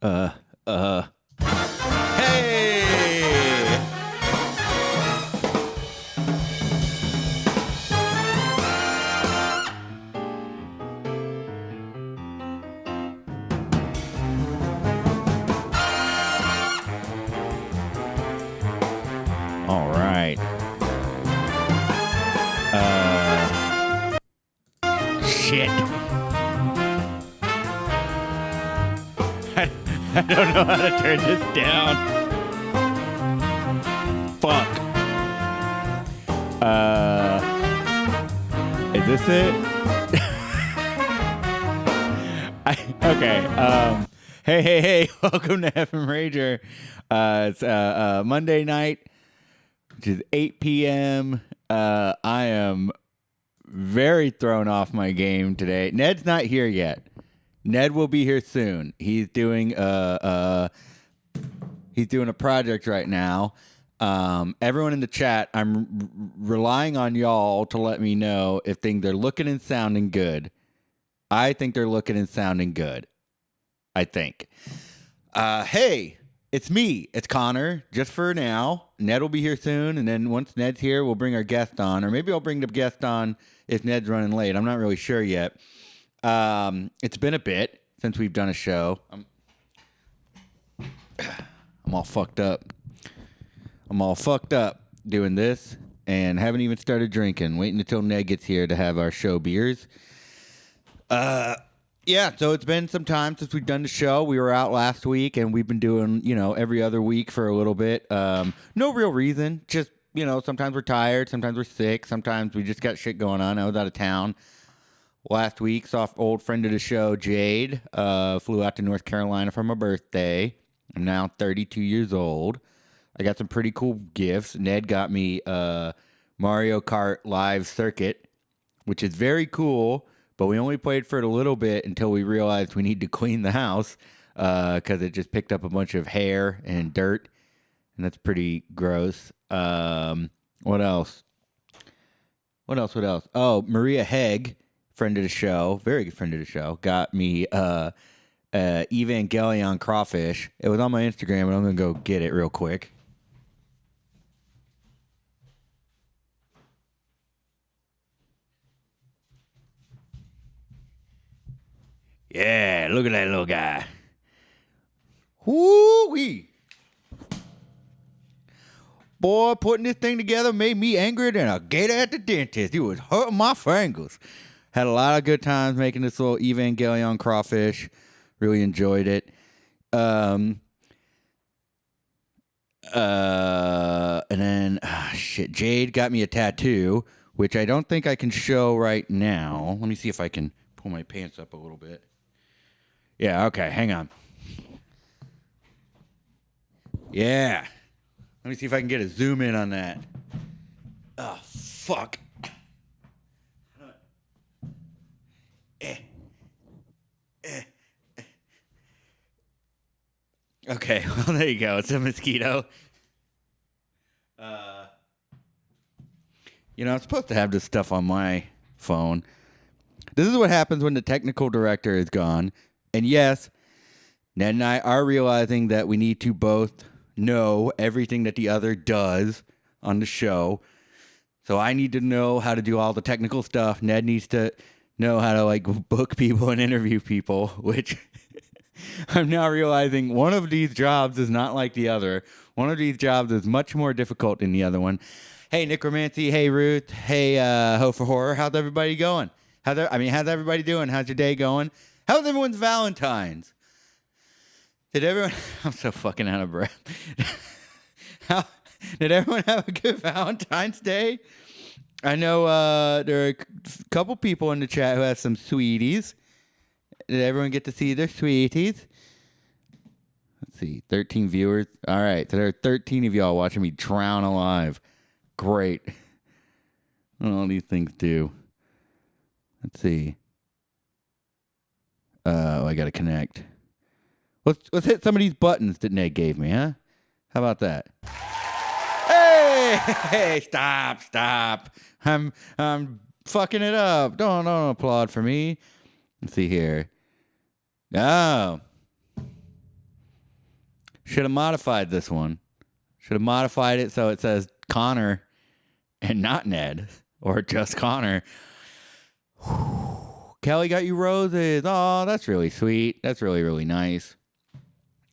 Uh, hey! All right. Shit. I don't know how to turn this down. Fuck. Is this it? Okay. Hey. Welcome to Effin Rager. It's Monday night, which is 8 p.m. I am very thrown off my game today. Ned's not here yet. Ned will be here soon. He's doing a project right now. Everyone in the chat, I'm relying on y'all to let me know if things are looking and sounding good. I think they're looking and sounding good. I think. Hey, it's me. It's Connor. Just for now. Ned will be here soon, and then once Ned's here, we'll bring our guest on, or maybe I'll bring the guest on if Ned's running late. I'm not really sure yet. It's been a bit since we've done a show. I'm all fucked up. I'm all fucked up doing this and haven't even started drinking. Waiting until Ned gets here to have our show beers. Yeah, so it's been some time since we've done the show. We were out last week and we've been doing, every other week for a little bit. No real reason. Just, sometimes we're tired. Sometimes we're sick. Sometimes we just got shit going on. I was out of town last week. Saw old friend of the show, Jade. Flew out to North Carolina for my birthday. I'm now 32 years old. I got some pretty cool gifts. Ned got me Mario Kart Live Circuit, which is very cool, but we only played for it a little bit until we realized we need to clean the house because it just picked up a bunch of hair and dirt, and that's pretty gross. What else? Oh, Maria Hegg, friend of the show, very good friend of the show, got me Evangelion crawfish. It was on my Instagram, and I'm going to go get it real quick. Yeah, look at that little guy. Woo-wee. Boy, putting this thing together made me angrier than a gator at the dentist. It was hurting my fingers. Had a lot of good times making this little Evangelion crawfish. Really enjoyed it. And then, Jade got me a tattoo, which I don't think I can show right now. Let me see if I can pull my pants up a little bit. Yeah, okay, hang on. Yeah. Let me see if I can get a zoom in on that. Oh, fuck. Okay, well, there you go. It's a mosquito. I'm supposed to have this stuff on my phone. This is what happens when the technical director is gone. And yes, Ned and I are realizing that we need to both know everything that the other does on the show. So I need to know how to do all the technical stuff. Ned needs to know how to book people and interview people, which I'm now realizing one of these jobs is not like the other. One of these jobs is much more difficult than the other one. Hey, Necromancy. Hey, Ruth. Hey, Ho for Horror. How's everybody going? How's everybody doing? How's your day going? How's everyone's Valentine's? I'm so fucking out of breath. Did everyone have a good Valentine's Day? I know there are a couple people in the chat who have some sweeties. Did everyone get to see their sweeties? Let's see, 13 viewers. All right, so there are 13 of y'all watching me drown alive. Great. What do all these things do? Let's see. I got to connect. Let's hit some of these buttons that Ned gave me, huh? How about that? Hey, stop. I'm fucking it up. Don't applaud for me. Let's see here. Oh. Should have modified this one. Should have modified it so it says Connor and not Ned, or just Connor. Kelly got you roses. Oh, that's really sweet. That's really, really nice.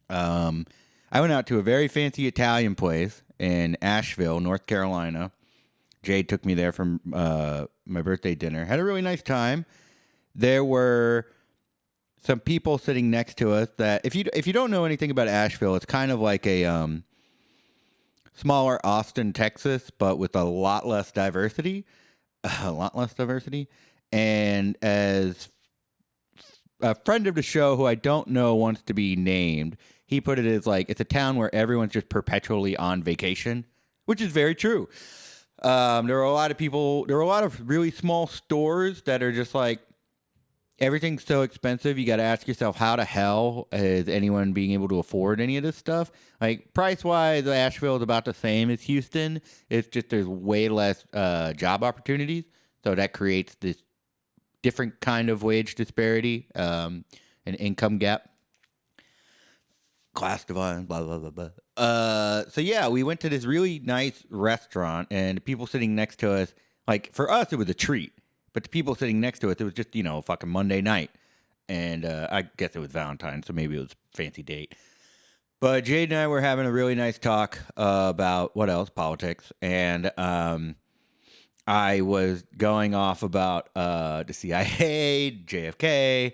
I went out to a very fancy Italian place in Asheville, North Carolina. Jade took me there for my birthday dinner. Had a really nice time. There were some people sitting next to us that, if you don't know anything about Asheville, it's kind of like a smaller Austin, Texas, but with a lot less diversity. And as a friend of the show who I don't know wants to be named, he put it as like, it's a town where everyone's just perpetually on vacation, which is very true. There are a lot of people, there are a lot of really small stores that are just like, everything's so expensive, you got to ask yourself, how the hell is anyone being able to afford any of this stuff? Like, price-wise, Asheville is about the same as Houston. It's just there's way less job opportunities, so that creates this different kind of wage disparity, an income gap. Class divide, blah, blah, blah, blah. So, yeah, we went to this really nice restaurant, and the people sitting next to us, like, for us, it was a treat. But the people sitting next to us, it was just, fucking Monday night. And I guess it was Valentine's, so maybe it was a fancy date. But Jade and I were having a really nice talk about, what else? Politics. And I was going off about the CIA, JFK,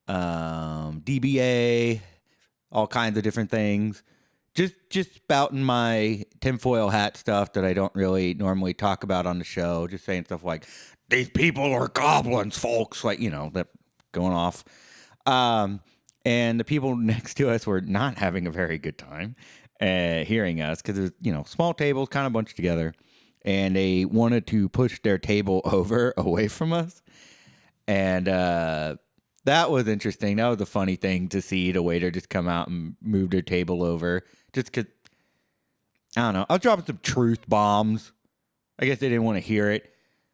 DBA, all kinds of different things. Just spouting my tinfoil hat stuff that I don't really normally talk about on the show. Just saying stuff like, these people are goblins, folks. Like, that going off. And the people next to us were not having a very good time hearing us because it was, small tables kind of bunched together. And they wanted to push their table away from us. And that was interesting. That was a funny thing to see the waiter just come out and move their table over. Just because, I don't know. I was dropping some truth bombs. I guess they didn't want to hear it.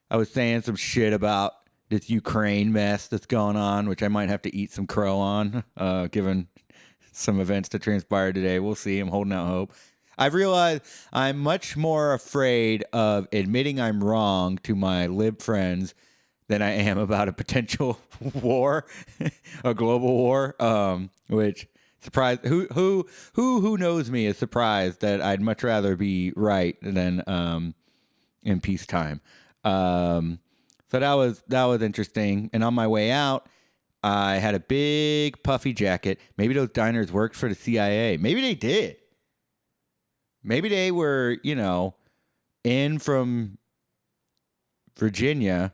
I was saying some shit about this Ukraine mess that's going on, which I might have to eat some crow on, given some events that transpired today. We'll see. I'm holding out hope. I've realized I'm much more afraid of admitting I'm wrong to my lib friends than I am about a potential war, a global war, which surprised who knows me is surprised that I'd much rather be right than in peacetime. So that was interesting. And on my way out, I had a big puffy jacket. Maybe those diners worked for the CIA. Maybe they did. Maybe they were, in from Virginia,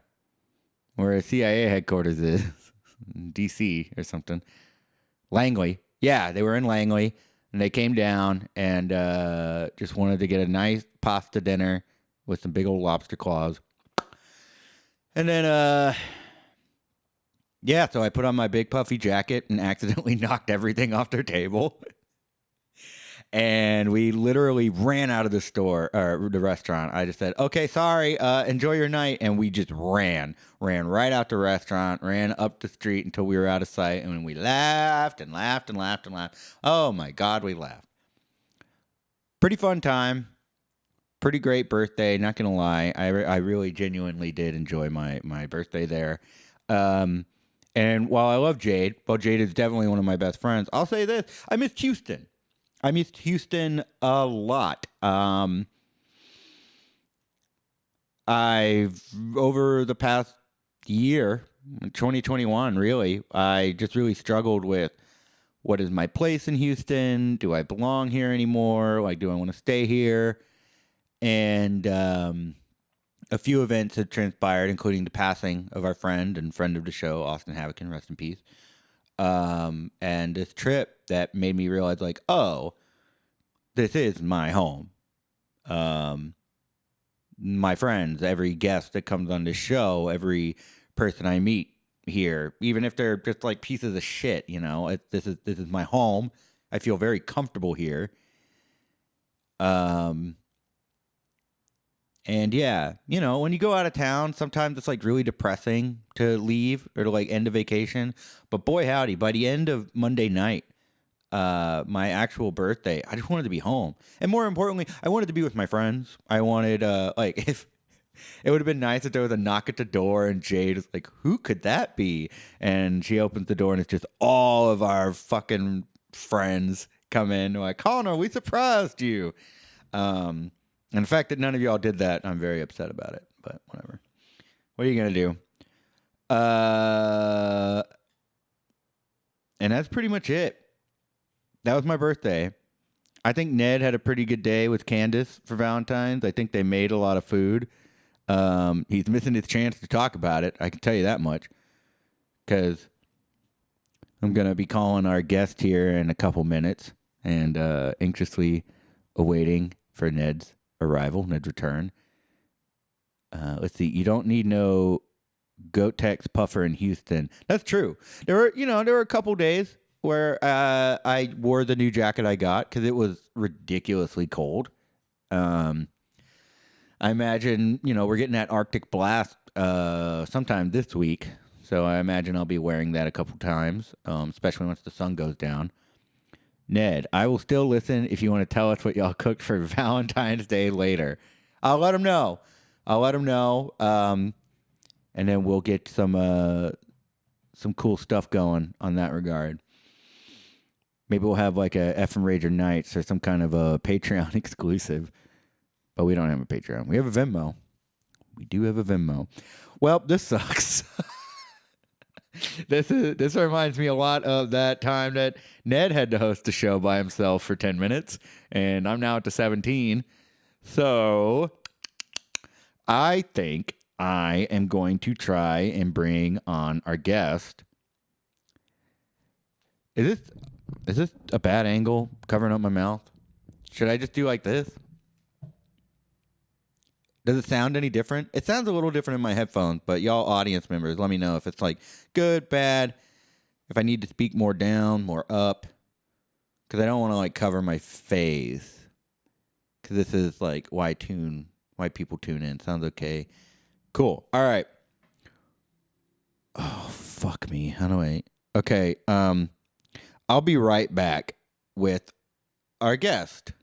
where a CIA headquarters is, D.C. or something. Langley. Yeah, they were in Langley, and they came down and just wanted to get a nice pasta dinner with some big old lobster claws. And then, so I put on my big puffy jacket and accidentally knocked everything off their table. And we literally ran out of the store, or the restaurant. I just said, okay, sorry, enjoy your night. And we just ran right out the restaurant, ran up the street until we were out of sight. And we laughed and laughed and laughed and laughed. Oh my God, we laughed. Pretty fun time. Pretty great birthday, not going to lie. I really genuinely did enjoy my birthday there. And while I love Jade, Jade is definitely one of my best friends, I'll say this. I missed Houston. I missed Houston a lot. I've, over the past year, 2021, really, I just really struggled with what is my place in Houston? Do I belong here anymore? Like, do I want to stay here? And a few events had transpired, including the passing of our friend and friend of the show, Austin Havocan, rest in peace. And this trip that made me realize, like, oh, this is my home. My friends, every guest that comes on this show, every person I meet here, even if they're just like pieces of shit, this is my home. I feel very comfortable here. And yeah, when you go out of town, sometimes it's like really depressing to leave or to like end a vacation. But boy, howdy, by the end of Monday night, my actual birthday, I just wanted to be home. And more importantly, I wanted to be with my friends. I wanted, like, if it would have been nice if there was a knock at the door and Jade is like, who could that be? And she opens the door and it's just all of our fucking friends come in. Like, Connor, we surprised you. And the fact that none of y'all did that, I'm very upset about it. But whatever. What are you going to do? And that's pretty much it. That was my birthday. I think Ned had a pretty good day with Candace for Valentine's. I think they made a lot of food. He's missing his chance to talk about it. I can tell you that much. Because I'm going to be calling our guest here in a couple minutes and anxiously awaiting for Ned's arrival, Ned's return. Let's see. You don't need no Goat-Tex puffer in Houston. That's true. There were a couple days where I wore the new jacket I got because it was ridiculously cold. I imagine, we're getting that Arctic blast sometime this week. So I imagine I'll be wearing that a couple times, especially once the sun goes down. Ned, I will still listen if you want to tell us what y'all cooked for Valentine's Day later. I'll let him know. And then we'll get some cool stuff going on that regard. Maybe we'll have like a Effin Rager Nights or some kind of a Patreon exclusive. But we don't have a Patreon. We have a Venmo. We do have a Venmo. Well, this sucks. This reminds me a lot of that time that Ned had to host a show by himself for 10 minutes. And I'm now at the 17. So I think I am going to try and bring on our guest. Is this a bad angle covering up my mouth? Should I just do like this? Does it sound any different? It sounds a little different in my headphones, but y'all audience members, let me know if it's like good, bad, if I need to speak more down, more up, because I don't want to like cover my face. Because this is like why people tune in. Sounds okay. Cool. All right. Oh, fuck me. How do I? Okay. I'll be right back with our guest.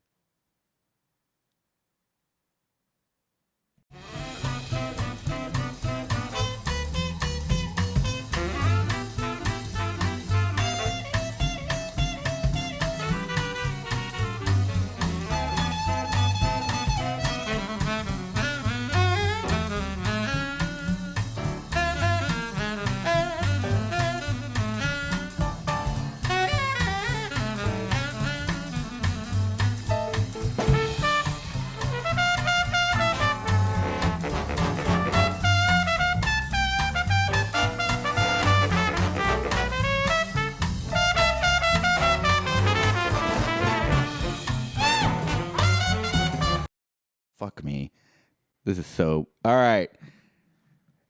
Fuck me. This is so... All right.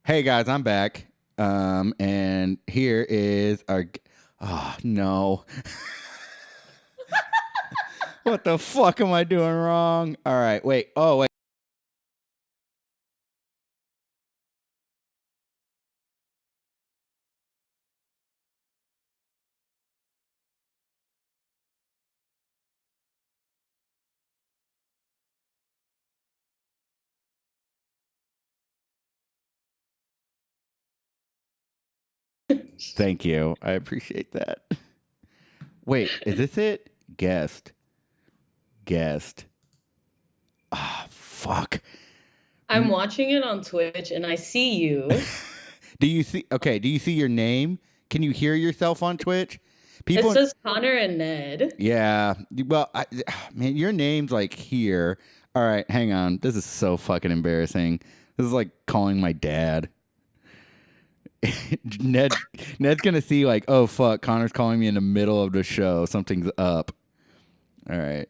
Hey, guys, I'm back. And here is our... Oh, no. What the fuck am I doing wrong? All right, wait. Oh, wait. Thank you. I appreciate that. Wait, is this it? Guest. Ah, fuck. I'm watching it on Twitch and I see you. Do you see your name? Can you hear yourself on Twitch? It says Connor and Ned. Yeah. Well, man, your name's like here. All right, hang on. This is so fucking embarrassing. This is like calling my dad. Ned's gonna see like, oh fuck, Connor's calling me in the middle of the show. Something's up. All right.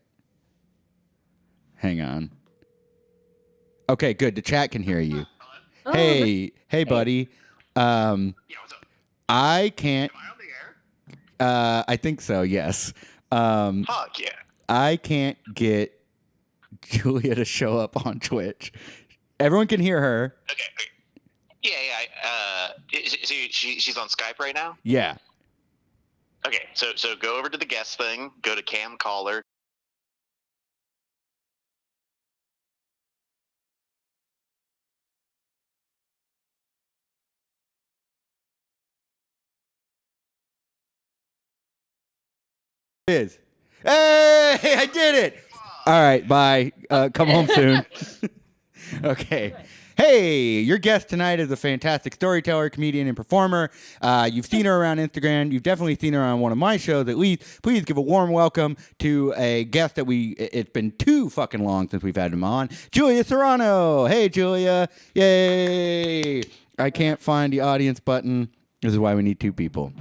Hang on. Okay, good. The chat can hear you. Oh, hey, buddy. I can't. Am I on the air? I think so. Yes. Fuck yeah. I can't get Julia to show up on Twitch. Everyone can hear her. Okay. Yeah. So she's on Skype right now? Yeah. Okay, so go over to the guest thing, go to cam caller. Is. Hey, I did it. All right, bye. Come home soon. Okay. Hey, your guest tonight is a fantastic storyteller, comedian, and performer. You've seen her around Instagram. You've definitely seen her on one of my shows at least. Please give a warm welcome to a guest that it's been too fucking long since we've had him on, Julia Serrano. Hey, Julia. Yay. I can't find the audience button. This is why we need two people.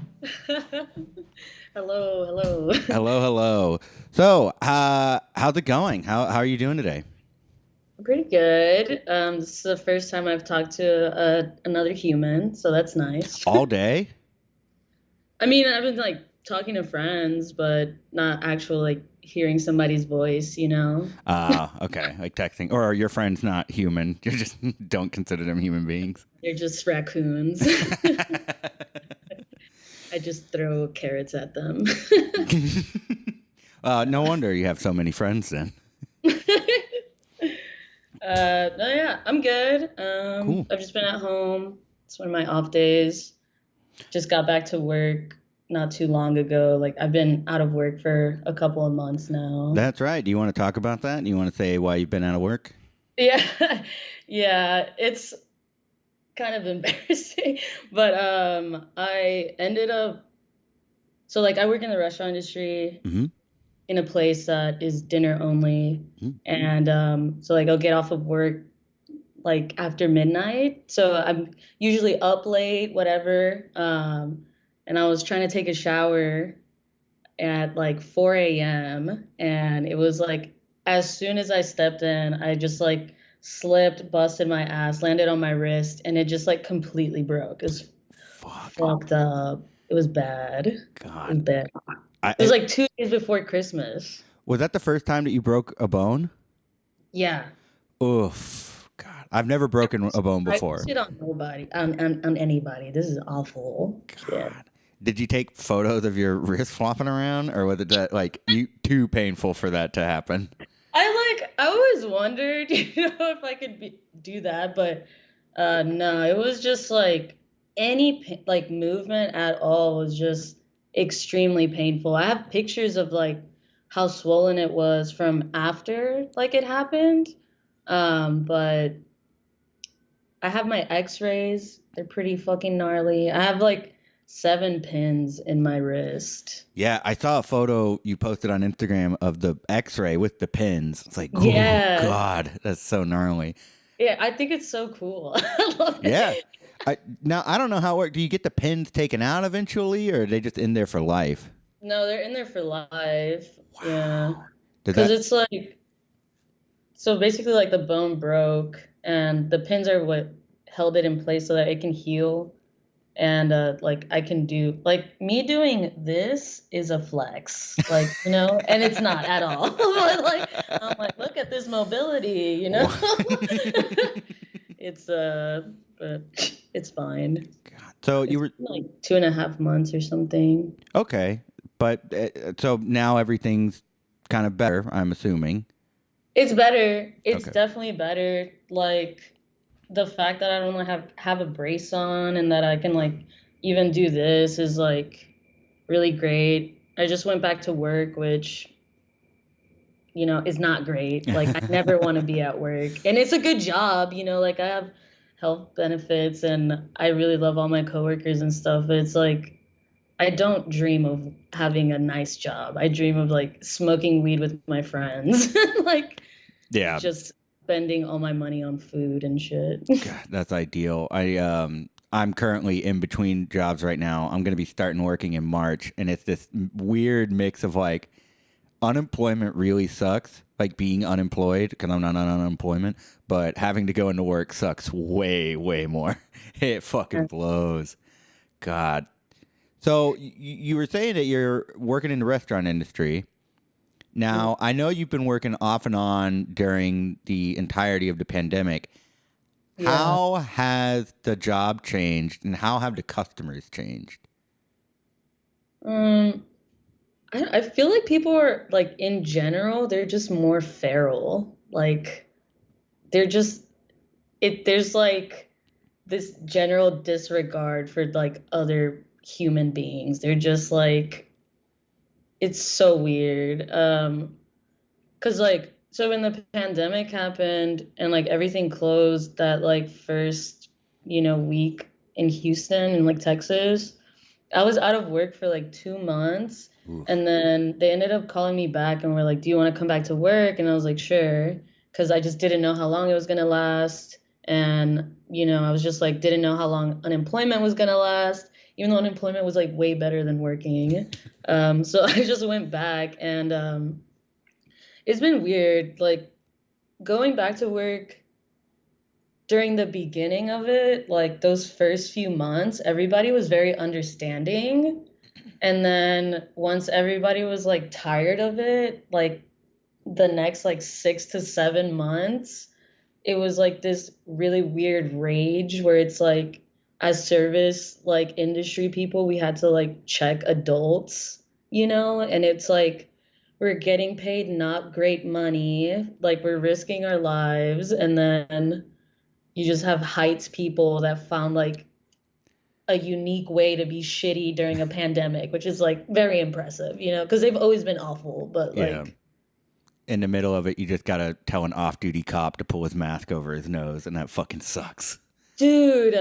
Hello. Hello. So, how's it going? How are you doing today? Pretty good. This is the first time I've talked to another human, so that's nice. All day? I mean, I've been like talking to friends, but not actually like hearing somebody's voice, you know? Okay. Like texting. Or are your friends not human? You just don't consider them human beings? They're just raccoons. I just throw carrots at them. No wonder you have so many friends then. No, yeah, I'm good. Cool. I've just been at home. It's one of my off days. Just got back to work not too long ago. Like I've been out of work for a couple of months now. That's right. Do you want to talk about that? Do you want to say why you've been out of work? Yeah. Yeah, it's kind of embarrassing. But I ended up I work in the restaurant industry. Mm-hmm. In a place that is dinner only. Mm-hmm. And I'll get off of work like after midnight. So I'm usually up late, whatever. And I was trying to take a shower at like 4 a.m. And it was like as soon as I stepped in, I just like slipped, busted my ass, landed on my wrist, and it just like completely broke. It was fucked up. It was bad. God. It was bad. It was like 2 days before Christmas. Was that the first time that you broke a bone? Yeah. Oof. God. I've never broken a bone before. I shit on nobody, on anybody. This is awful. God. Yeah. Did you take photos of your wrist flopping around, or was it that like too painful for that to happen? I always wondered, if I could do that, but no, it was just like any like movement at all was just extremely painful. I have pictures of like how swollen it was from after like it happened, but I have my X-rays. They're pretty fucking gnarly. I have like 7 pins in my wrist. Yeah, I saw a photo you posted on Instagram of the X-ray with the pins. It's like, oh Yeah. God, that's so gnarly. Yeah, I think it's so cool. I love Yeah. it. Now, I don't know how it works. Do you get the pins taken out eventually, or are they just in there for life? No, they're in there for life. Wow. Yeah. Because it's like, so basically like the bone broke and the pins are what held it in place so that it can heal. And like I can do, like me doing this is a flex, like, and it's not at all. But like, I'm like, look at this mobility, It's, but it's fine. God. So you were like 2.5 months or something. okay, but so now everything's kind of better, I'm assuming. It's better. It's Okay. definitely better. Like the fact that I don't have a brace on and that I can like even do this is like really great. I just went back to work, which is not great. Like I never want to be at work. And it's a good job, like I have health benefits and I really love all my coworkers and stuff, but it's like I don't dream of having a nice job. I dream of like smoking weed with my friends. Like Yeah. just spending all my money on food and shit. God, that's ideal. I'm currently in between jobs right now. I'm going to be starting working in March, and it's this weird mix of like unemployment really sucks, like being unemployed because I'm not on unemployment, but having to go into work sucks way, way more. It fucking blows. God. So you were saying that you're working in the restaurant industry. Now, I know you've been working off and on during the entirety of the pandemic. Yeah. How has the job changed and how have the customers changed? Um, I feel like people are like in general, they're just more feral. Like they're just there's like this general disregard for like other human beings. They're just like it's so weird. 'Cause like so when the pandemic happened and like everything closed that like first, week in Houston and like Texas, I was out of work for like 2 months, Oof. and then they ended up calling me back and were like, "Do you want to come back to work?" And I was like, "Sure," because I just didn't know how long it was gonna last, and I was just like didn't know how long unemployment was gonna last, even though unemployment was like way better than working. So I just went back, and it's been weird, like going back to work during the beginning of it, like those first few months, everybody was very understanding. And then once everybody was like tired of it, like the next like 6 to 7 months, it was like this really weird rage where it's like as service like industry people, we had to like check adults, and it's like we're getting paid not great money, like we're risking our lives, and then you just have Heights people that found like a unique way to be shitty during a pandemic, which is like very impressive, because they've always been awful, but Yeah. like, In the middle of it, you just gotta tell an off-duty cop to pull his mask over his nose, and that fucking sucks. dude,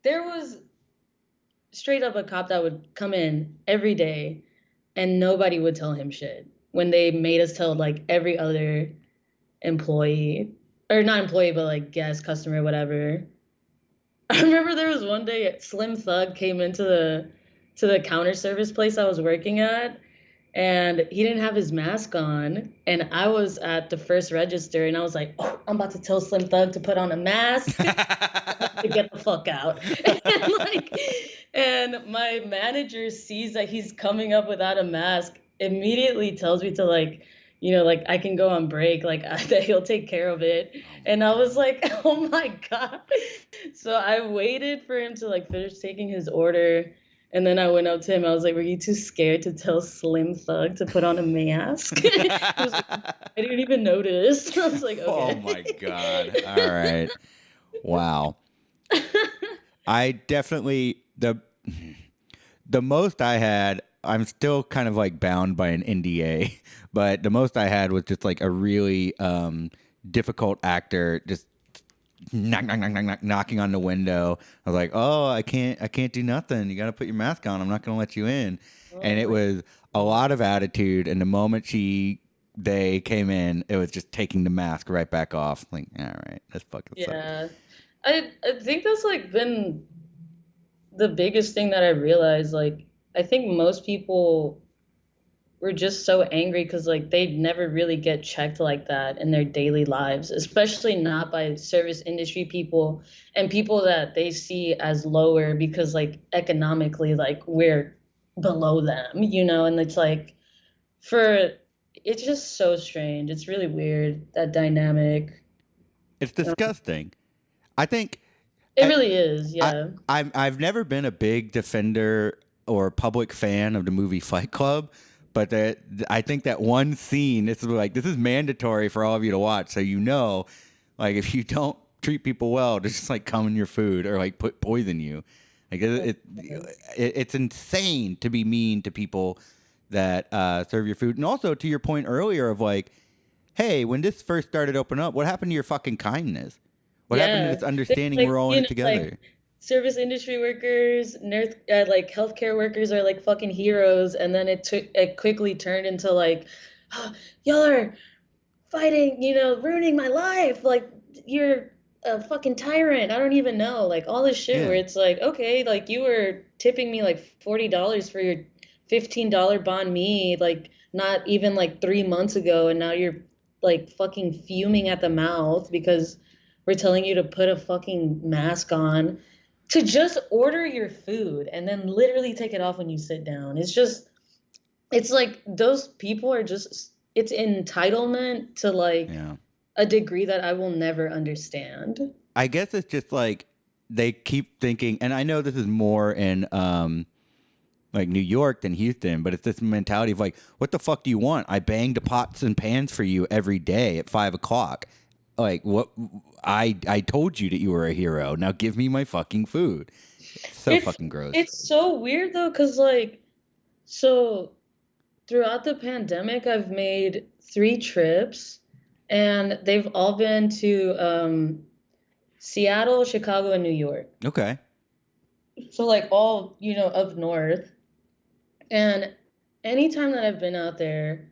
there was straight up a cop that would come in every day and nobody would tell him shit when they made us tell like every other employee, or not employee, but like guest, customer, whatever. I remember there was one day Slim Thug came into the counter service place I was working at, and he didn't have his mask on, and I was at the first register, and I was like, "Oh, I'm about to tell Slim Thug to put on a mask to get the fuck out." And my manager sees that he's coming up without a mask, immediately tells me to like, like I can go on break, like that he'll take care of it. And I was like, "Oh my God." So I waited for him to like finish taking his order. And then I went up to him. I was like, "Were you too scared to tell Slim Thug to put on a mask?" He was like, "I didn't even notice." I was like, Oh "Okay." my God. All right. Wow. I definitely the most I had, I'm still kind of like bound by an NDA, but the most I had was just like a really difficult actor just knocking on the window. I was like, "Oh, I can't do nothing. You got to put your mask on. I'm not going to let you in." Oh And it my was a lot of attitude. And the moment they came in, it was just taking the mask right back off. Like, all right, that's fucking sucks. Yeah. I think that's like been the biggest thing that I realized. Like, I think most people were just so angry because like they'd never really get checked like that in their daily lives, especially not by service industry people and people that they see as lower because like economically like we're below them, and it's like for it's just so strange. It's really weird, that dynamic. It's disgusting. I think It I, really is, I yeah. I've never been a big defender or public fan of the movie Fight Club, but I think that one scene, this is mandatory for all of you to watch, so like if you don't treat people well, to just like come in your food or like poison you. Like it's insane to be mean to people that serve your food, and also to your point earlier of like, hey, when this first started opening up, what happened to your fucking kindness? What happened to Yeah. this There's understanding like, we're all in it together? like service industry workers, nurse, like healthcare workers are like fucking heroes, and then it quickly turned into like, "Oh, y'all are fighting, ruining my life. Like you're a fucking tyrant. I don't even know." Like all this shit where Yeah. it's like, okay, like you were tipping me like $40 for your $15 banh mi, like not even like 3 months ago, and now you're like fucking fuming at the mouth because we're telling you to put a fucking mask on to just order your food and then literally take it off when you sit down. It's like those people are just, it's entitlement to like Yeah. a degree that I will never understand. I guess it's just like they keep thinking, and I know this is more in like New York than Houston, but it's this mentality of like, what the fuck do you want? I banged pots and pans for you every day at 5 o'clock. Like what? I told you that you were a hero. Now give me my fucking food. It's so It's fucking gross. it's so weird though, cause like so throughout the pandemic, I've made 3 trips, and they've all been to Seattle, Chicago, and New York. Okay. So like all, up north. And anytime that I've been out there,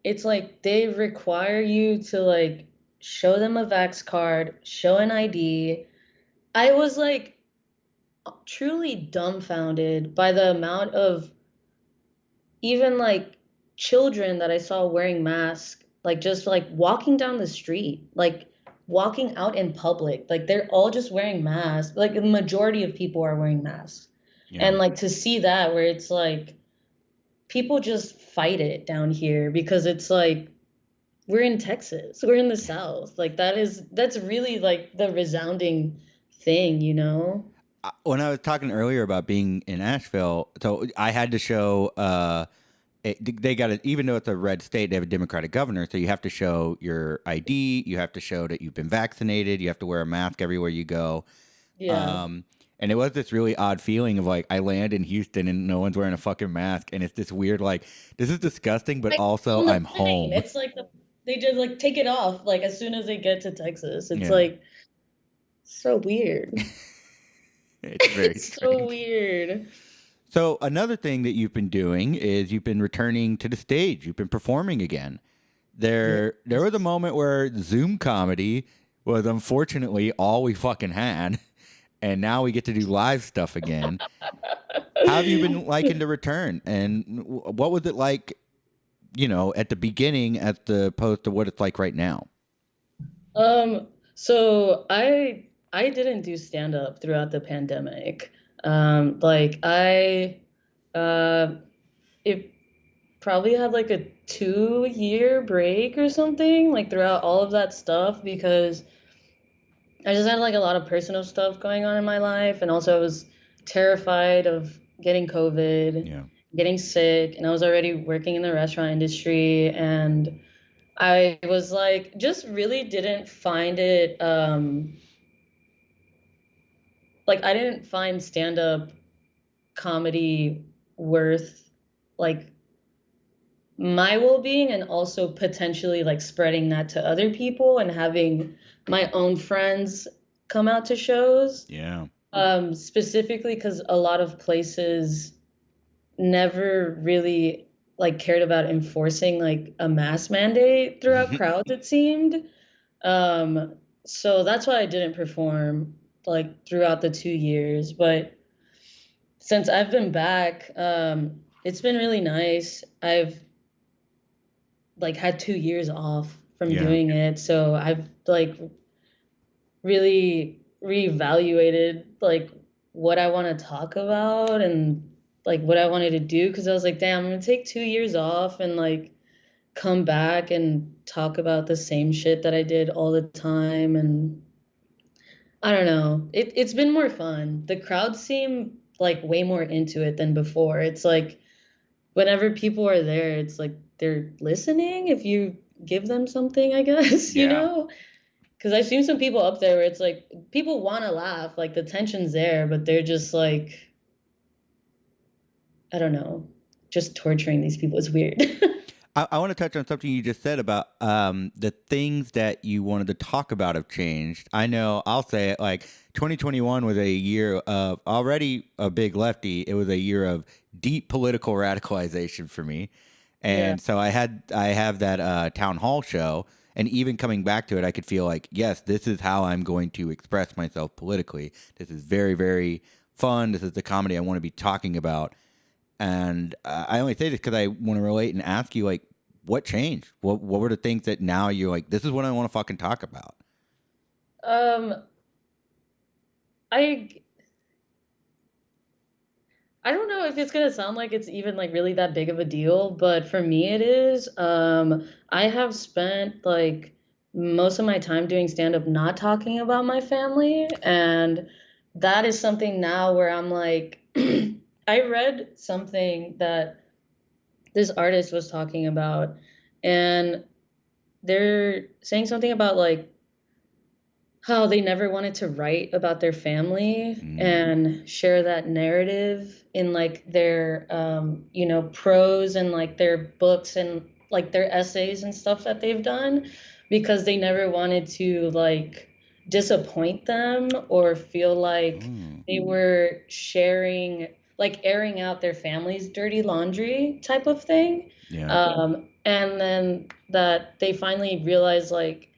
it's like they require you to like show them a Vax card, show an ID. I was like truly dumbfounded by the amount of even like children that I saw wearing masks, like just like walking down the street, like walking out in public, like they're all just wearing masks. Like the majority of people are wearing masks. Yeah. And like to see that where it's like people just fight it down here because it's like we're in Texas, we're in the South. Like that's really like the resounding thing, you know? When I was talking earlier about being in Asheville, so I had to show. They got it. Even though it's a red state, they have a Democratic governor, so you have to show your ID. You have to show that you've been vaccinated. You have to wear a mask everywhere you go. Yeah. And it was this really odd feeling of like I land in Houston and no one's wearing a fucking mask, and it's this weird like this is disgusting, but Like also on the I'm plane, home. it's like they just like take it off like as soon as they get to Texas. It's Yeah, like so weird. it's very It's so strange. weird. So another thing that you've been doing is you've been returning to the stage. You've been performing again. There was a moment where Zoom comedy was unfortunately all we fucking had, and now we get to do live stuff again. How have you been liking the return? And what was it like, at the beginning as opposed to what it's like right now? So I didn't do stand up throughout the pandemic. Like uh it probably had like a 2-year break or something, like throughout all of that stuff because I just had like a lot of personal stuff going on in my life, and also I was terrified of getting COVID, Yeah. getting sick, and I was already working in the restaurant industry, and I was like just really didn't find it like I didn't find stand-up comedy worth like my well-being, and also potentially like spreading that to other people and having my own friends come out to shows. Yeah. Specifically because a lot of places never really like cared about enforcing like a mask mandate throughout crowds, it seemed. Um, so that's why I didn't perform like throughout the 2 years. But since I've been back, it's been really nice. I've like had 2 years off from Yeah. doing it, so I've like really reevaluated like what I want to talk about and like what I wanted to do, because I was like, damn, I'm gonna take 2 years off and like come back and talk about the same shit that I did all the time. And I don't know. It's been more fun. The crowds seem like way more into it than before. It's like whenever people are there, it's like they're listening if you give them something, I guess, Yeah. Because I've seen some people up there where it's like people want to laugh, like the tension's there, but they're just like, I don't know, just torturing these people. It's weird. I want to touch on something you just said about the things that you wanted to talk about have changed. I know I'll say it like 2021 was a year of already a big lefty. It was a year of deep political radicalization for me. Yeah. And so I have that town hall show, and even coming back to it, I could feel like, yes, this is how I'm going to express myself politically. This is very, very fun. This is the comedy I want to be talking about. And I only say this because I want to relate and ask you, like, what changed? What were the things that now you're like, this is what I want to fucking talk about? Um, I I don't know if it's gonna sound like it's even like really that big of a deal, but for me it is. I have spent like most of my time doing stand up not talking about my family, and that is something now where I'm like I read something that this artist was talking about, and they're saying something about like how they never wanted to write about their family Mm, and share that narrative in like their prose and like their books and like their essays and stuff that they've done, because they never wanted to like disappoint them or feel like mm, they were sharing, like airing out their family's dirty laundry type of thing. yeah. And then that they finally realized like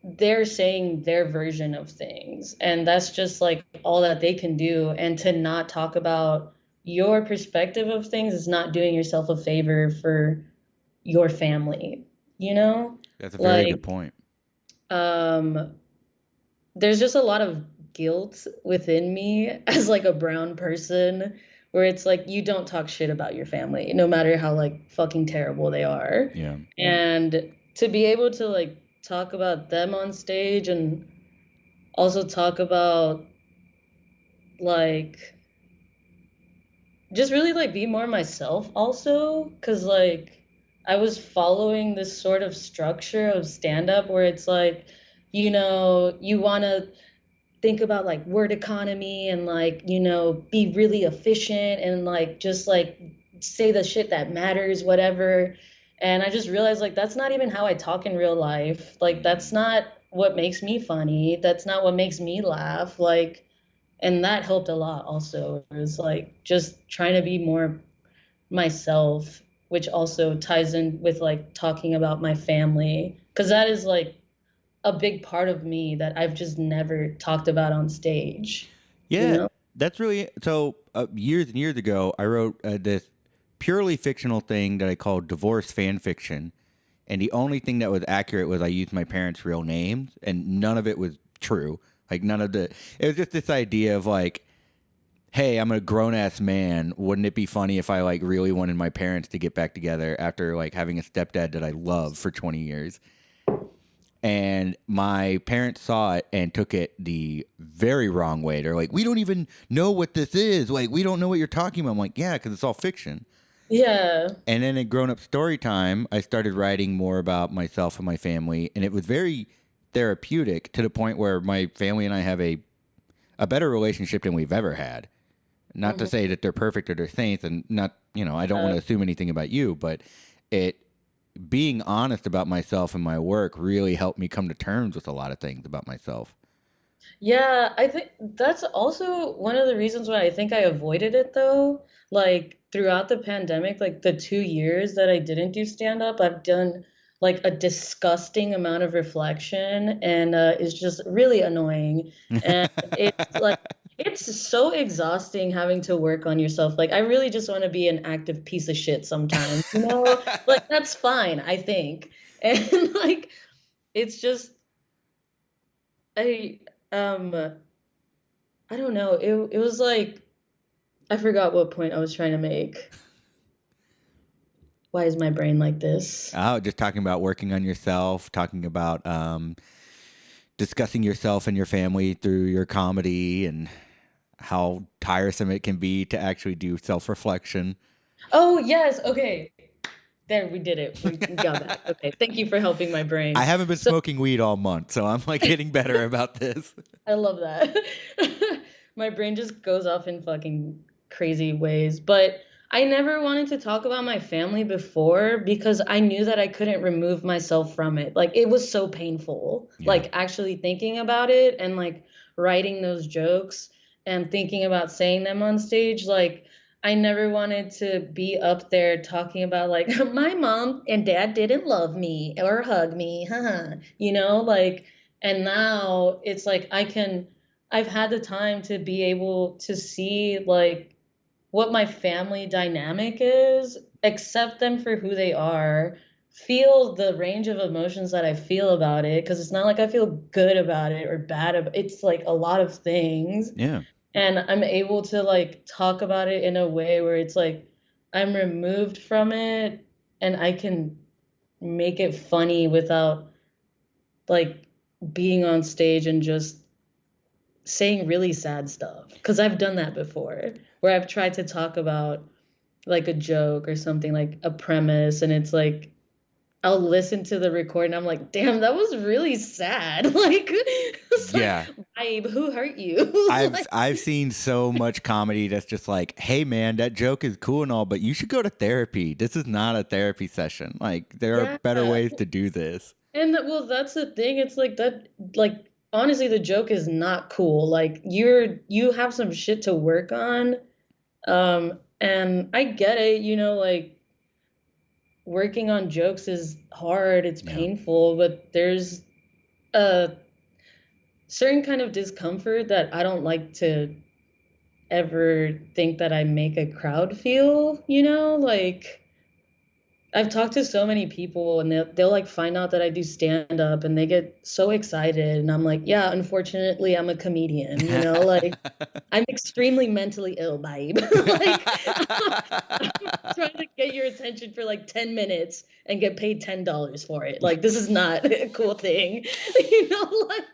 they're saying their version of things, and that's just like all that they can do, and to not talk about your perspective of things is not doing yourself a favor for your family, you know. That's a very good Like point. um there's just a lot of guilt within me as like a brown person, where it's like you don't talk shit about your family no matter how like fucking terrible they are. Yeah. And to be able to like talk about them on stage and also talk about like just really like be more myself also, because like I was following this sort of structure of stand up where it's like, you want to think about like word economy and like, be really efficient and like just like say the shit that matters, whatever. And I just realized like that's not even how I talk in real life. Like that's Mm. not what makes me funny. That's not what makes me laugh. Like, and that helped a lot also. It was like just trying to be more myself, which also ties in with like talking about my family. Cause that is like a big part of me that I've just never talked about on stage, you Yeah, know? that's really so. Years and years ago, I wrote this purely fictional thing that I called divorce fan fiction, and the only thing that was accurate was I used my parents' real names, and none of it was true. Like none of the. It was just this idea of like, hey, I'm a grown ass man. Wouldn't it be funny if I like really wanted my parents to get back together after like having a stepdad that I love for 20 years? And my parents saw it and took it the very wrong way. They're like, we don't even know what this is. Like, we don't know what you're talking about. I'm like, yeah, because it's all fiction. Yeah. And then in grown up story time, I started writing more about myself and my family. And it was very therapeutic to the point where my family and I have a better relationship than we've ever had. Not to Hmm. say that they're perfect or they're saints, and not, I don't want to assume anything about you, but it being honest about myself and my work really helped me come to terms with a lot of things about myself. Yeah, I think that's also one of the reasons why I think I avoided it though. Like throughout the pandemic, like the 2 years that I didn't do stand up, I've done like a disgusting amount of reflection, and it's just really annoying. And it's like it's so exhausting having to work on yourself. Like I really just want to be an active piece of shit sometimes, you know? Like that's fine, I think. And like it's just I um I don't know. It was like I forgot what point I was trying to make. Why is my brain like this? Oh, just talking about working on yourself, talking about discussing yourself and your family through your comedy and how tiresome it can be to actually do self reflection. Oh, yes. Okay. There, we did it. We got back. Okay. Thank you for helping my I brain. haven't been So smoking weed all month, so I'm like getting better about this. I love that. My brain just goes off in fucking crazy ways. But I never wanted to talk about my family before because I knew that I couldn't remove myself from it. Like it was so painful. Yeah. Like actually thinking about it and like writing those jokes and thinking about saying them on stage. Like I never wanted to be up there talking about like my mom and dad didn't love me or hug me. Haha. Like, and now it's like I've had the time to be able to see like what my family dynamic is, accept them for who they are, feel the range of emotions that I feel about it, because it's not like I feel good about it or bad about it's like a lot of things. Yeah. And I'm able to like talk about it in a way where it's like I'm removed from it and I can make it funny without like being on stage and just saying really sad stuff, because I've done that before, where I've tried to talk about like a joke or something, like a premise, and it's like I'll listen to the record and I'm like, damn, that was really sad. Like, it's Yeah. like, babe, who hurt you? Like, I've seen so much comedy that's just like, hey man, that joke is cool and all, but you should go to therapy. This is not a therapy session. Like there are yeah. better ways to do this. And well, that's the thing. It's like that, like, honestly, the joke is not cool. Like, you have some shit to work on. And I get it, like working on jokes is hard, it's Yeah. painful, but there's a certain kind of discomfort that I don't like to ever think that I make a crowd feel, like I've talked to so many people and they'll like find out that I do stand up and they get so excited and I'm like, yeah, unfortunately I'm a comedian, like I'm extremely mentally ill, babe. Like I'm trying to get your attention for like 10 minutes and get paid $10 for it. Like this is not a cool thing. Like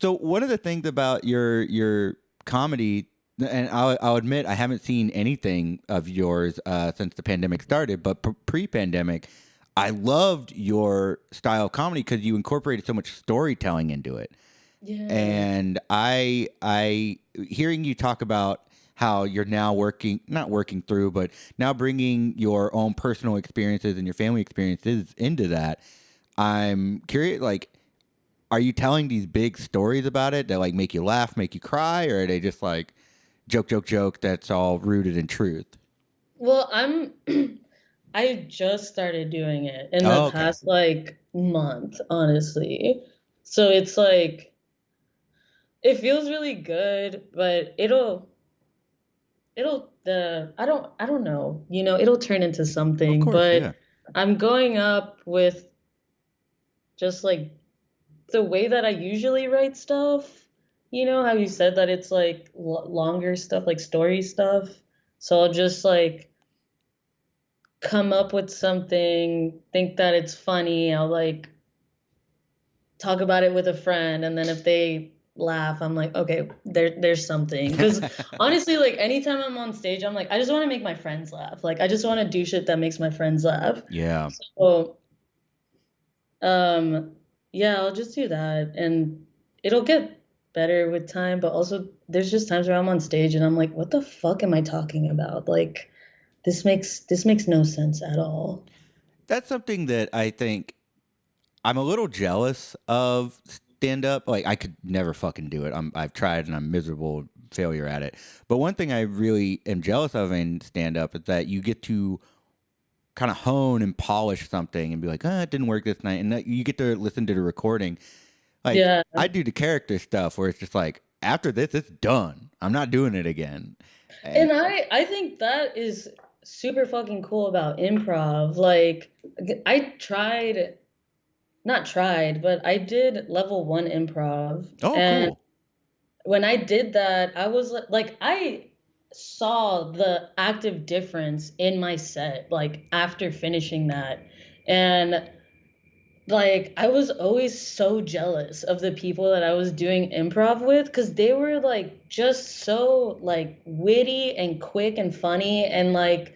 So one of the things about your comedy, and I'll admit I haven't seen anything of yours since the pandemic started, but pre-pandemic, I loved your style of comedy because you incorporated so much storytelling into it. yeah. And I hearing you talk about how you're now not working through, but now bringing your own personal experiences and your family experiences into that. I'm curious, like, are you telling these big stories about it that like make you laugh, make you cry, or are they just like joke that's all rooted in truth? Well, I just started doing it in the Oh, okay. past like month, honestly. So it's like it feels really good, but it'll the I don't know, it'll turn into Of something, course, yeah. but I'm going up with just like the way that I usually write stuff. You know how you said that it's like longer stuff, like story stuff. So I'll just like come up with something, think that it's funny, I'll like talk about it with a friend, and then if they laugh, I'm like, okay, there's something. Because honestly, like anytime I'm on stage, I'm like, I just want to make my friends laugh. Like I just want to do shit that makes my friends laugh. Yeah. So, um, yeah, I'll just do that, and it'll get better with time. But also, there's just times where I'm on stage and I'm like, what the fuck am I talking about? Like, this makes no sense at all. That's something that I think I'm a little jealous of stand up. Like I could never fucking do it. I've tried and I'm miserable failure at it. But one thing I really am jealous of in stand up is that you get to kind of hone and polish something and be like, it didn't work this night. And that you get to listen to the recording. Like Yeah. I do the character stuff where it's just like, after this, it's done. I'm not doing it again. And I think that is super fucking cool about improv. Like I tried, not tried, but I did level 1 improv. Oh, And cool. when I did that, I was like I saw the active difference in my set like after finishing that. And like I was always so jealous of the people that I was doing improv with because they were like just so like witty and quick and funny and like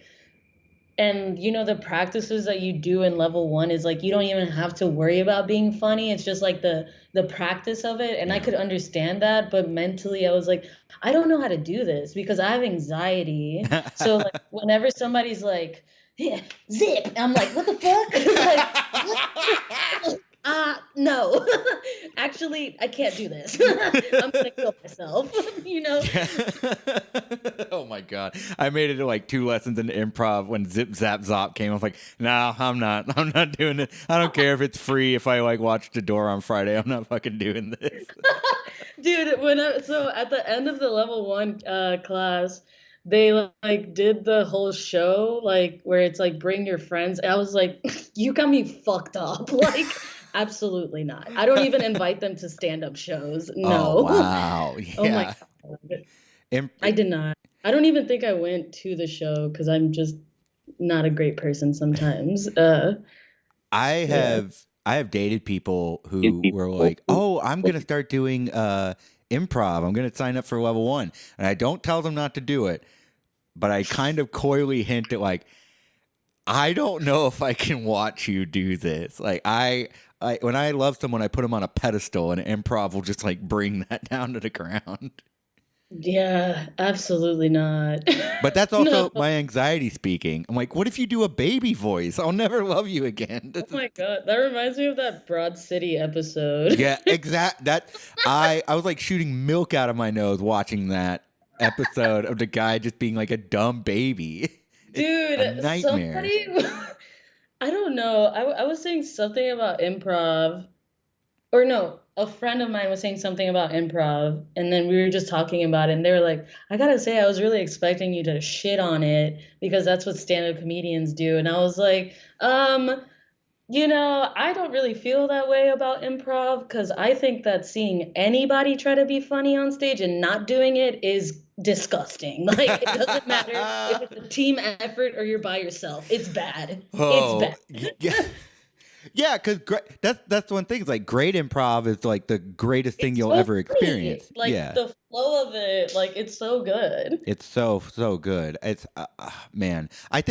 and the practices that you do in level 1 is like you don't even have to worry about being funny. It's just like the practice of it, and I Yeah. could understand that, but mentally I was like, I don't know how to do this because I have anxiety. So like whenever somebody's like, yeah, zip, I'm like, what the fuck? Like, what? No. Actually, I can't do this. I'm gonna kill myself, Oh my god! I made it to like 2 lessons in improv when Zip Zap Zop came. I was like, "No, I'm not. I'm not doing it. I don't care if it's free. If I like watch the door on Friday, I'm not fucking doing this." Dude, so at the end of the level 1 class, they like did the whole show like where it's like bring your friends. I was like, you got me fucked up. Like, absolutely not. I don't even invite them to stand-up shows. Oh No. wow! Oh my Yeah. God. Imp- I did not. I don't even think I went to the show because I'm just not a great person sometimes. I Yeah. have I have dated people who were like, "Oh, I'm gonna start doing improv. I'm gonna sign up for level 1," and I don't tell them not to do it, but I kind of coyly hint at like, I don't know if I can watch you do this. Like I when I love someone, I put them on a pedestal, and improv will just like bring that down to the ground. Yeah, absolutely not. But that's No. also my anxiety speaking. I'm like, what if you do a baby voice? I'll never love you again. Oh my God, that reminds me of that Broad City episode. Yeah, exact. That I was like shooting milk out of my nose watching that episode of the guy just being like a dumb baby. It's a Dude, nightmare. somebody, I don't know. I was saying something about improv, or no, a friend of mine was saying something about improv, and then we were just talking about it, and they were like, I gotta say, I was really expecting you to shit on it because that's what stand-up comedians do. And I was like, I don't really feel that way about improv because I think that seeing anybody try to be funny on stage and not doing it is disgusting. Like, it doesn't matter if it's a team effort or you're by yourself. It's bad. It's Oh, bad. yeah. Yeah, because that's one thing. It's like great improv is like the greatest thing It's you'll so ever funny. experience. Like, Yeah, the flow of it, like, it's so good. it's so good. It's man, I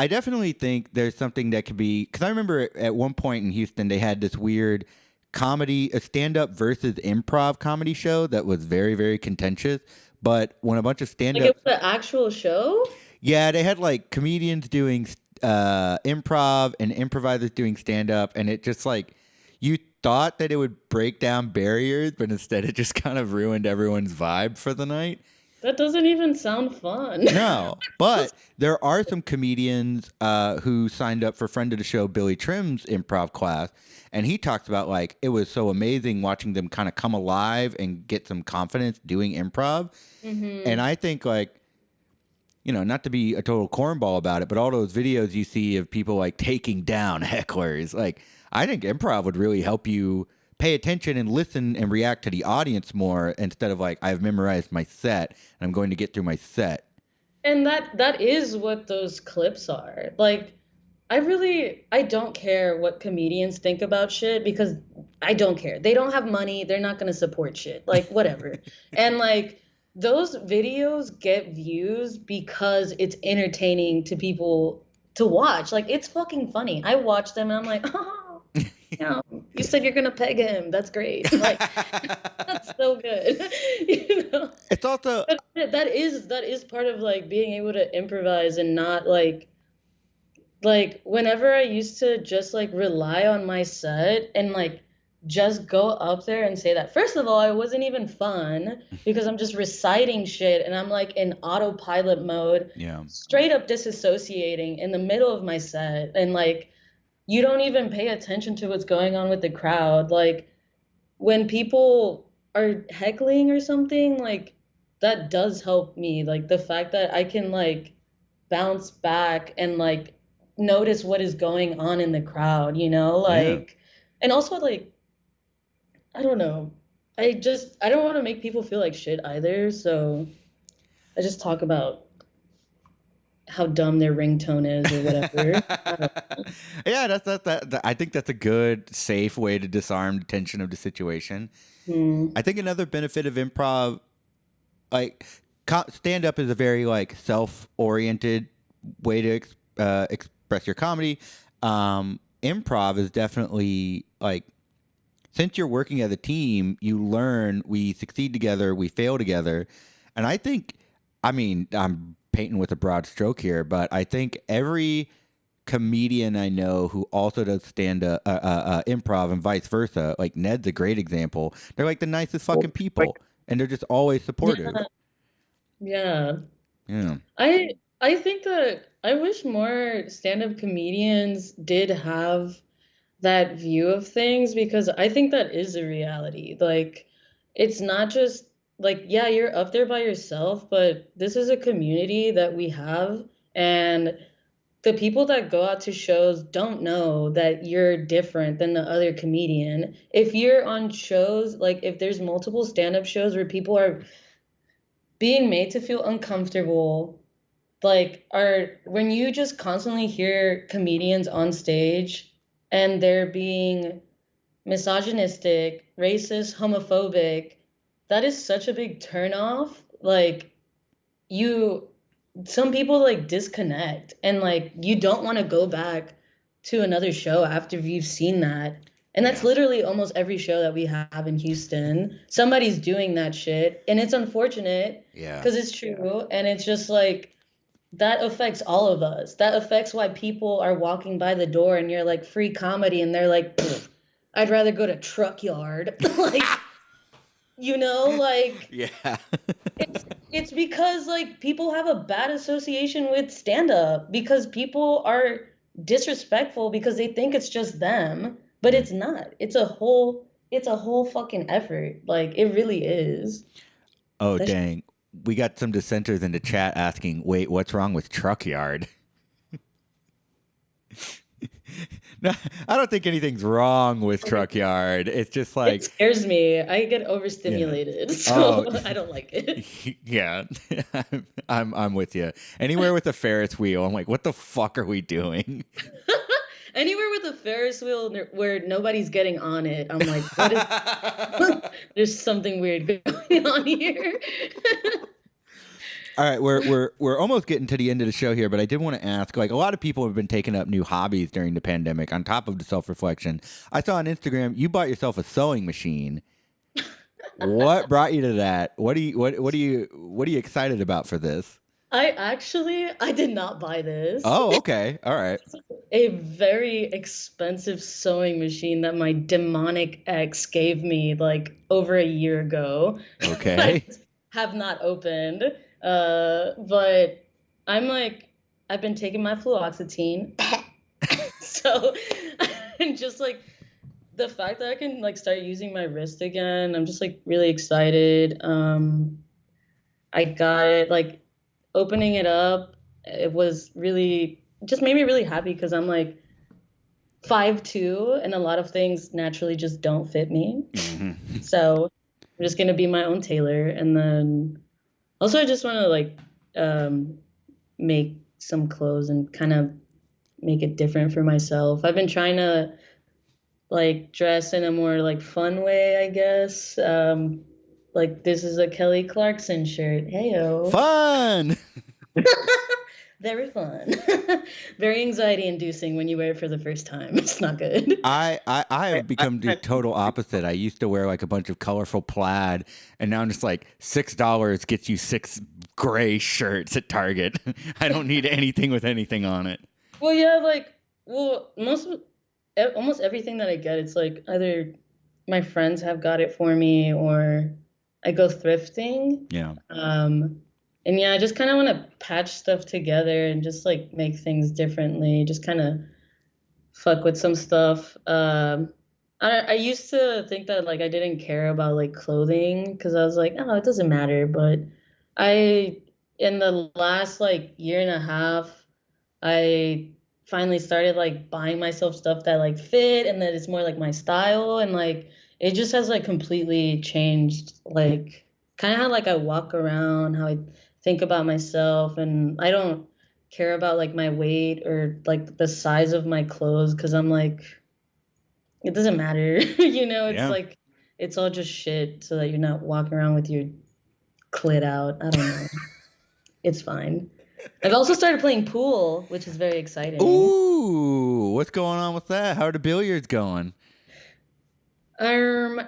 definitely think there's something that could be because I remember at one point in Houston they had this weird comedy, a stand-up versus improv comedy show that was very very contentious. But when a bunch of Like, stand-up, it was an actual show? yeah, they had like comedians doing improv and improvisers doing stand-up, and it just like you thought that it would break down barriers, but instead it just kind of ruined everyone's vibe for the night. That doesn't even sound fun. No, but there are some comedians who signed up for friend of the show Billy Trim's improv class, and he talks about like it was so amazing watching them kind of come alive and get some confidence doing improv. And Hmm. I think like not to be a total cornball about it, but all those videos you see of people like taking down hecklers, like I think improv would really help you pay attention and listen and react to the audience more instead of like I've memorized my set and I'm going to get through my set. And that is what those clips are. Like, I don't care what comedians think about shit because I don't care. They don't have money, they're not gonna support shit. Like, whatever. And like, those videos get views because it's entertaining to people to watch. Like, it's fucking funny. I watch them and I'm like, oh, you said you're gonna peg him. That's great. Like, that's so good. You know? It's also But that is part of like being able to improvise and not like whenever I used to just like rely on my set and like just go up there and say that. First of all, it wasn't even fun because I'm just reciting shit and I'm like in autopilot mode, yeah. straight up disassociating in the middle of my set and like you don't even pay attention to what's going on with the crowd. Like when people are heckling or something, like that does help me. Like the fact that I can like bounce back and like notice what is going on in the crowd, Yeah. like and also like I don't know. I don't want to make people feel like shit either, so I just talk about how dumb their ringtone is or whatever. I don't know. Yeah, I think that's a good, safe way to disarm the tension of the situation. Hmm. I think another benefit of improv, like stand up, is a very like self-oriented way to express your comedy. Improv is definitely like since you're working as a team, you learn. We succeed together, we fail together, and I think, I mean, I'm painting with a broad stroke here, but I think every comedian I know who also does stand up, improv, and vice versa. Like Ned's a great example. They're like the nicest fucking people, and they're just always supportive. Yeah, yeah. Yeah, I think that I wish more stand-up comedians did have that view of things because I think that is a reality. Like, it's not just like, yeah, you're up there by yourself, but this is a community that we have, and the people that go out to shows don't know that you're different than the other comedian. If you're on shows, like if there's multiple stand-up shows where people are being made to feel uncomfortable, like are when you just constantly hear comedians on stage and they're being misogynistic, racist, homophobic, that is such a big turnoff. Like, you, some people like disconnect and like you don't want to go back to another show after you've seen that. And that's Yeah. literally almost every show that we have in Houston. Somebody's doing that shit. And it's unfortunate Yeah. because it's true. And it's just like, that affects all of us. That affects why people are walking by the door and you're like, free comedy. And they're like, "Pfft, I'd rather go to Truck Yard." Like, like Yeah. it's because like people have a bad association with stand up because people are disrespectful because they think it's just them, but it's not. It's a whole fucking effort. Like it really is. Oh, That's- dang. We got some dissenters in the chat asking, wait, what's wrong with Truck Yard? No, I don't think anything's wrong with Truck Yard. It's just It like, scares me. I get overstimulated, oh, so I don't like it. yeah, I'm with you. Anywhere with a Ferris wheel, I'm like, what the fuck are we doing? Anywhere with a Ferris wheel where nobody's getting on it, I'm like, what is there's something weird going on here. All right, we're almost getting to the end of the show here, but I did want to ask, like, a lot of people have been taking up new hobbies during the pandemic on top of the self-reflection. I saw on Instagram you bought yourself a sewing machine. What brought you to that? What are you excited about for this? I did not buy this. Oh, okay. All right. A very expensive sewing machine that my demonic ex gave me like over a year ago. Okay. I have not opened. But I'm like, I've been taking my fluoxetine. So, and just like the fact that I can like start using my wrist again, I'm just like really excited. I got it, like opening it up, it was really just made me really happy because I'm like 5'2" and a lot of things naturally just don't fit me. Mhm. So I'm just gonna be my own tailor. And then also I just wanna like make some clothes and kind of make it different for myself. I've been trying to like dress in a more like fun way, I guess. Like this is a Kelly Clarkson shirt. Heyo. Fun. Very fun. Very anxiety inducing when you wear it for the first time. It's not good. I have become the total opposite. I used to wear like a bunch of colorful plaid, and now I'm just like $6 gets you 6 gray shirts at Target. I don't need anything with anything on it. Well, yeah, like, well, almost everything that I get, it's like either my friends have got it for me or I go thrifting. Yeah. And yeah, I just kind of want to patch stuff together and just like make things differently, just kind of fuck with some stuff. I used to think that like I didn't care about like clothing because I was like, oh, it doesn't matter. But I, in the last like year and a half, I finally started like buying myself stuff that like fit and that is more like my style and like it just has like completely changed like kind of how like I walk around, how I think about myself and I don't care about like my weight or like the size of my clothes because I'm like it doesn't matter. It's Yeah. like it's all just shit so that you're not walking around with your clit out. I don't know. It's fine. I've also started playing pool, which is very exciting. Ooh, what's going on with that? How are the billiards going? Um,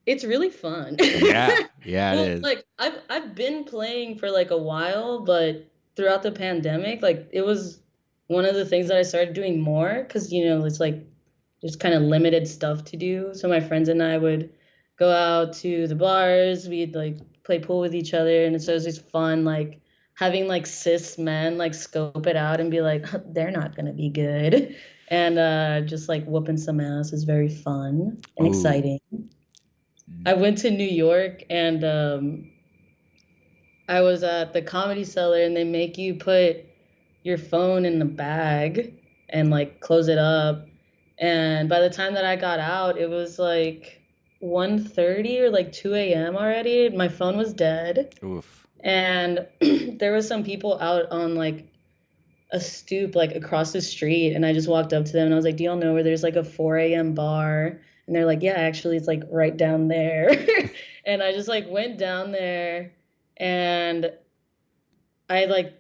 it's really fun. Yeah, yeah, it Well, is. like I've been playing for like a while, but throughout the pandemic, like it was one of the things that I started doing more because it's like just kind of limited stuff to do. So my friends and I would go out to the bars, we'd like play pool with each other, and so it was just fun, like having like cis men like scope it out and be like, they're not gonna be good, and just like whooping some ass is very fun and Ooh. exciting. I went to New York and I was at the Comedy Cellar, and they make you put your phone in the bag and like close it up. And by the time that I got out, it was like 1:30 or like 2 a.m. already. My phone was dead. Oof. And there was some people out on like a stoop like across the street, and I just walked up to them and I was like, "Do y'all know where there's like a 4 a.m. bar?" And they're like, "Yeah, actually, it's like right down there." And I just like went down there, and I like,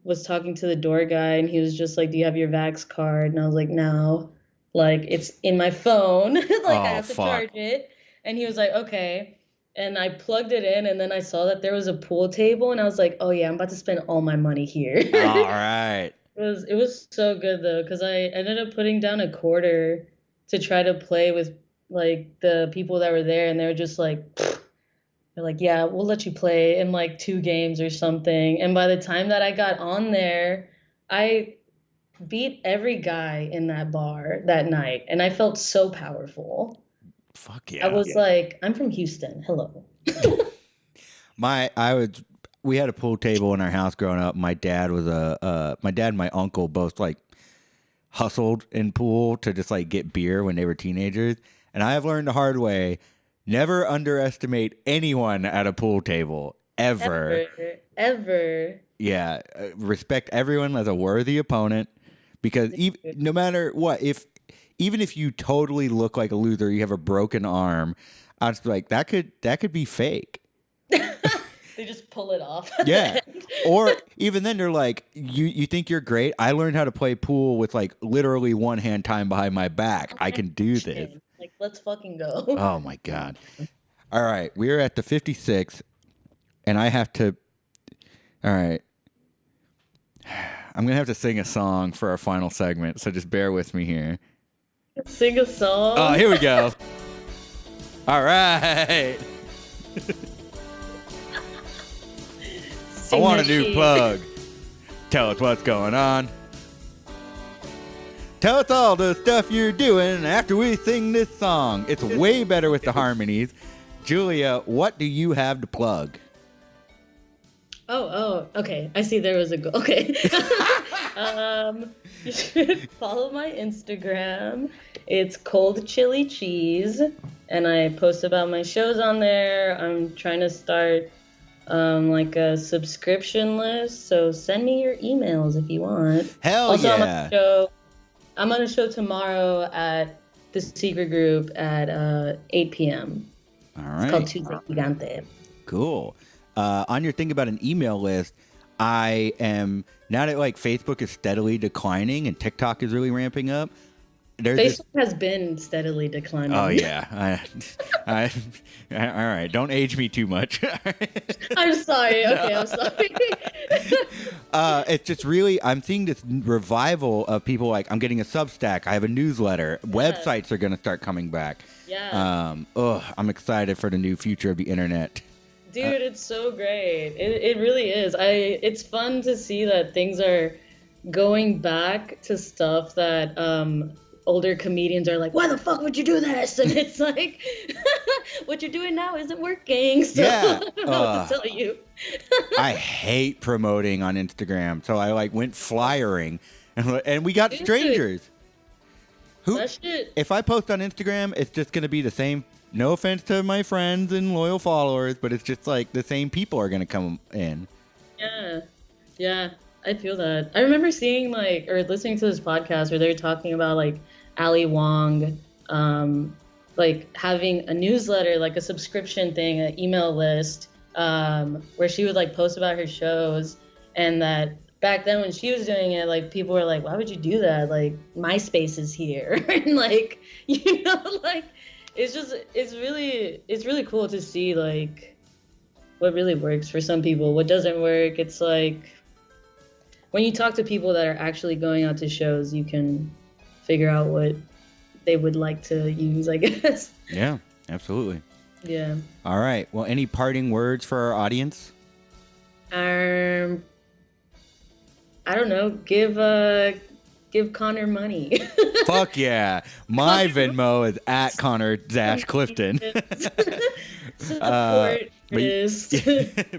was talking to the door guy, and he was just like, "Do you have your Vax card?" And I was like, "No." Like, it's in my phone. Like, I Oh have to fuck. charge it. And he was like, "Okay." And I plugged it in, and then I saw that there was a pool table, and I was like, "Oh yeah, I'm about to spend all my money here." All right. It was so good though, because I ended up putting down a quarter to try to play with like the people that were there, and they were just like, they're like, "Yeah, we'll let you play in like 2 games or something." And by the time that I got on there, I beat every guy in that bar that night, and I felt so powerful. Fuck I yeah. was like, "I'm from Houston. Hello." We had a pool table in our house growing up. My dad and my uncle both like hustled in pool to just like get beer when they were teenagers. And I have learned the hard way, never underestimate anyone at a pool table ever. Ever, ever. Yeah, respect everyone as a worthy opponent because no matter what, even if you totally look like a loser, you have a broken arm, I was like that could be fake. They just pull it off. Yeah. Or even then they're like, you think you're great? I learned how to play pool with like literally one hand tied behind my back. I can do this. Like, let's fucking go. Oh my God. All right. We're at the 56th and I have to. All right. I'm going to have to sing a song for our final segment. So just bear with me here. Sing a song. Oh, here we go. All right. I want a new plug. Tell us what's going on. Tell us all the stuff you're doing after we sing this song. It's way better with the harmonies. Julia, what do you have to plug? Oh, okay. I see there was a goal. Okay. You should follow my Instagram. It's Cold Chili Cheese, and I post about my shows on there. I'm trying to start like a subscription list, so send me your emails if you want. Hell also, yeah. I'm on a show tomorrow at the Secret Group at 8 p.m. All right. It's called Tuesday Gigante. Cool. On your thing about an email list, I am, now that like Facebook is steadily declining and TikTok is really ramping up, Facebook has been steadily declining. Oh yeah, all right. Don't age me too much. I'm sorry. Okay, I'm sorry. It's just really, I'm seeing this revival of people like, I'm getting a Substack. I have a newsletter. Yeah. Websites are going to start coming back. Yeah. I'm excited for the new future of the internet. Dude, it's so great. It really is. It's fun to see that things are going back to stuff that older comedians are like, "Why the fuck would you do this?" And it's like, what you're doing now isn't working. So yeah. I don't know what to tell you. I hate promoting on Instagram, so I like went flyering, and we got strangers. If I post on Instagram, it's just gonna be the same. No offense to my friends and loyal followers, but it's just like the same people are gonna come in. Yeah, I feel that. I remember seeing like, or listening to this podcast where they were talking about like Ali Wong, like having a newsletter, like a subscription thing, an email list, where she would like post about her shows, and that back then when she was doing it, like people were like, "Why would you do that? Like MySpace is here," and like like. It's really cool to see like what really works for some people, what doesn't work. It's like when you talk to people that are actually going out to shows, you can figure out what they would like to use, I guess. Yeah, absolutely. Yeah. All right. Well, any parting words for our audience? I don't know. Give Connor money. Fuck yeah. My Venmo is at Connor Clifton.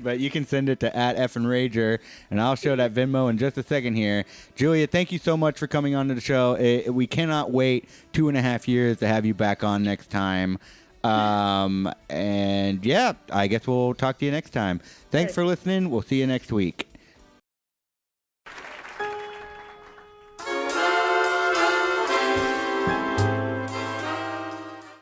But you can send it to at Effin Rager, and I'll show that Venmo in just a second here. Julia, thank you so much for coming on to the show. We cannot wait 2.5 years to have you back on next time. And yeah, I guess we'll talk to you next time. Thanks for listening. We'll see you next week.